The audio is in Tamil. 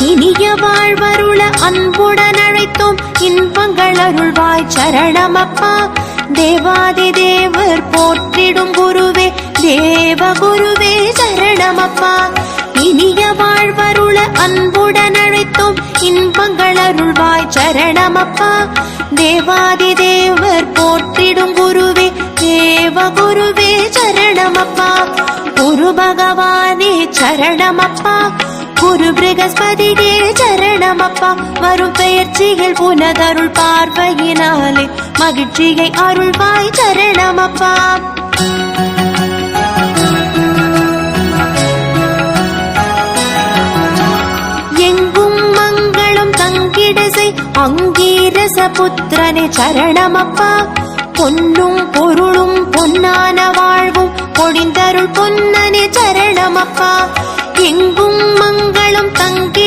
இனிய வாழ்வருள அன்புடன் அழைத்தோம் இன்பங்கள் அருள்வாய் சரணமப்பா. தேவாதி தேவர் போற்றிடும் குருவே தேவகுருவே சரணமப்பா. இனிய வாழ்வருள அன்புடன் அழைத்தோம் இன்பங்கள் அருள்வாய் சரணமப்பா. தேவாதி தேவர் போற்றிடும் குருவே தேவகுருவே சரணமப்பா. குரு பகவானே சரணமப்பா. குரு பிரகஸ்பதியே சரணமப்பா. வரும் பெயர்ச்சிகள் புனதருள் பார்வையினாலே மகிழ்ச்சியை அருள்வாய் சரணமப்பா. எங்கும் மங்களம் தங்கிடசை அங்கீரச புத்திரனே சரணமப்பா. பொன்னும் பொருளும் பொன்னான வாழ்வும் பொழிந்தருள் பொன்னனே சரணமப்பா. எங்கும் மங்களம் தங்கி